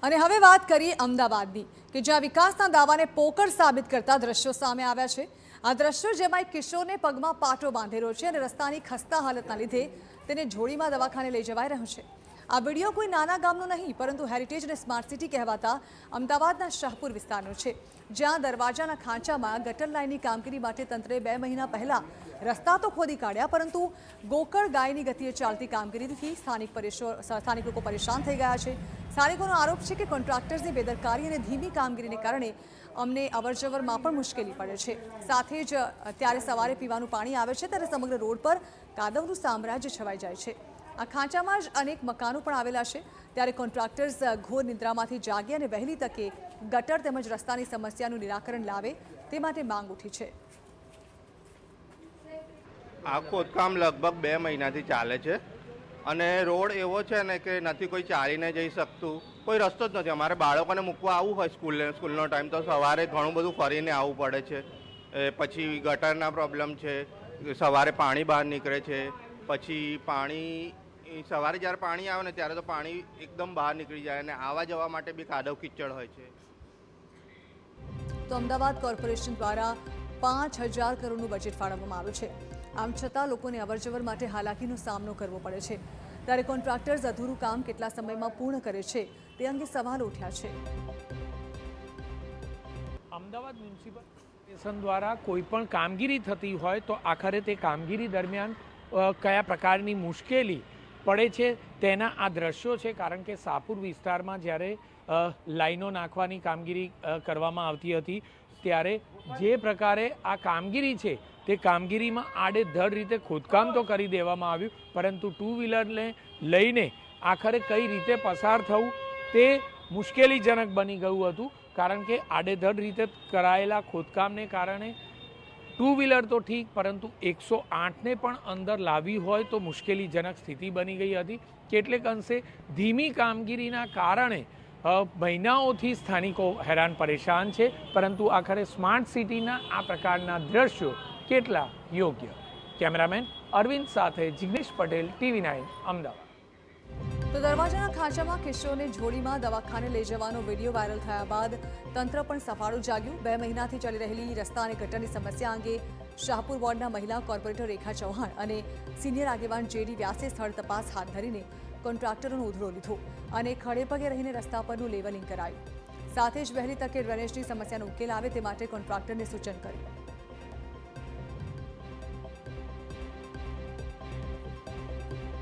અને હવે વાત કરીએ અમદાવાદની કે જ્યાં વિકાસના દાવાને પોકળ સાબિત કરતા દ્રશ્યો સામે આવ્યા છે। આ દ્રશ્યો જેમાં એક કિશોરને પગમાં પાટો બાંધેલો છે અને રસ્તાની ખસ્તા હાલતના લીધે તેને જોડીમાં દવાખાને લઈ જવાઈ રહ્યો છે। આ વિડીયો કોઈ નાના ગામનો નહીં પરંતુ હેરિટેજ અને સ્માર્ટ સિટી કહેવાતા અમદાવાદના શાહપુર વિસ્તારનો છે, જ્યાં દરવાજાના ખાંચામાં ગટર લાઇનની કામગીરી માટે તંત્રે 2 મહિના પહેલા રસ્તા તો ખોદી કાઢ્યા, પરંતુ ગોકળ ગાયની ગતિએ ચાલતી કામગીરીથી સ્થાનિક લોકો પરેશાન થઈ ગયા છે। સ્થાનિકોનો આરોપ છે કે કોન્ટ્રાક્ટર્સની બેદરકારી અને ધીમી કામગીરીને કારણે અમને અવરજવરમાં પણ મુશ્કેલી પડે છે। સાથે જ ત્યારે સવારે પીવાનું પાણી આવે છે ત્યારે સમગ્ર રોડ પર કાદવનું સામ્રાજ્ય છવાઈ જાય છે। આ ખાંચામાં જ અનેક મકાનો પણ આવેલા છે, ત્યારે કોન્ટ્રાક્ટર્સ ઘોર નિદ્રામાંથી જાગે અને વહેલી તકે ગટર તેમજ રસ્તાની સમસ્યાનું નિરાકરણ લાવે તે માટે માંગ ઉઠી છે। આ ખોદકામ લગભગ 2 મહિનાથી ચાલે છે અને રોડ એવો છે ને કે નથી કોઈ ચાલીને જઈ શકતું, કોઈ રસ્તો જ નથી। અમારે બાળકોને મૂકવા આવવું હોય સ્કૂલનો ટાઈમ તો સવારે ઘણું બધું ફરીને આવવું પડે છે। પછી ગટરના પ્રોબ્લેમ છે, સવારે પાણી બહાર નીકળે છે, પછી પાણી સવારે જ્યારે પાણી આવે ને ત્યારે તો પાણી એકદમ બહાર નીકળી જાય અને આવવા જવા માટે બી કાદવ કિચડ હોય છે। તો અમદાવાદ કોર્પોરેશન દ્વારા 5000 કરોડનું બજેટ ફાળવવામાં આવ્યું છે। આમ છતાં લોકોને અવરજવર માટે હાલાકીનો સામનો કરવો પડે છે, ત્યારે કોન્ટ્રાક્ટર્સ અધૂરું કામ કેટલા સમયમાં પૂર્ણ કરે છે તે અંગે સવાલ ઉઠ્યા છે। અમદાવાદ મ્યુનિસિપલ કોર્પોરેશન દ્વારા કોઈ પણ કામગીરી થતી હોય તો આખરે તે કામગીરી દરમિયાન કયા પ્રકારની મુશ્કેલી પડે છે તેના આ દ્રશ્યો છે। કારણ કે શાહપુર વિસ્તારમાં જ્યારે લાઈનો નાખવાની કામગીરી કરવામાં આવતી હતી ત્યારે જે પ્રકારે આ કામગીરી છે તે કામગીરીમાં આડેધડ રીતે ખોદકામ તો કરી દેવામાં આવ્યું, પરંતુ 2 વ્હીલરને લઈને આખરે કઈ રીતે પસાર થવું તે મુશ્કેલીજનક બની ગયું હતું। કારણ કે આડેધડ રીતે કરાયેલા ખોદકામને કારણે 2 વ્હીલર તો ઠીક, પરંતુ 108ને પણ અંદર લાવી હોય તો મુશ્કેલીજનક સ્થિતિ બની ગઈ હતી। કેટલેક અંશે ધીમી કામગીરીના કારણે મહિનાઓથી સ્થાનિકો હેરાન પરેશાન છે, પરંતુ આખરે સ્માર્ટ સિટીના આ પ્રકારના દ્રશ્યો કેટલા યોગ્ય। કેમેરામેન અરવિંદ સાથે જિગ્નેશ પટેલ, TV9 અમદાવાદ। તો દરવાજાના ખાંચામાં કિશોરને જોડીમાં દવાખાને લઈ જવાનો વિડીયો વાયરલ થયા બાદ તંત્ર પણ સફાળું જાગ્યું। 2 મહિનાથી ચાલી રહેલી રસ્તા અને ગટરની સમસ્યા અંગે શાહપુર વોર્ડના મહિલા કોર્પોરેટર રેખા ચૌહાણ અને સિનિયર આગેવાન JD વ્યાસે સ્થળ તપાસ હાથ ધરીને કોન્ટ્રાક્ટરોનો ઉધડો લીધો અને ખડેપગે રહીને રસ્તા પરનું લેવલિંગ કરાયું। સાથે જ વહેલી તકે ડ્રેનેજની સમસ્યાનો ઉકેલ આવે તે માટે કોન્ટ્રાક્ટરને સૂચન કર્યું।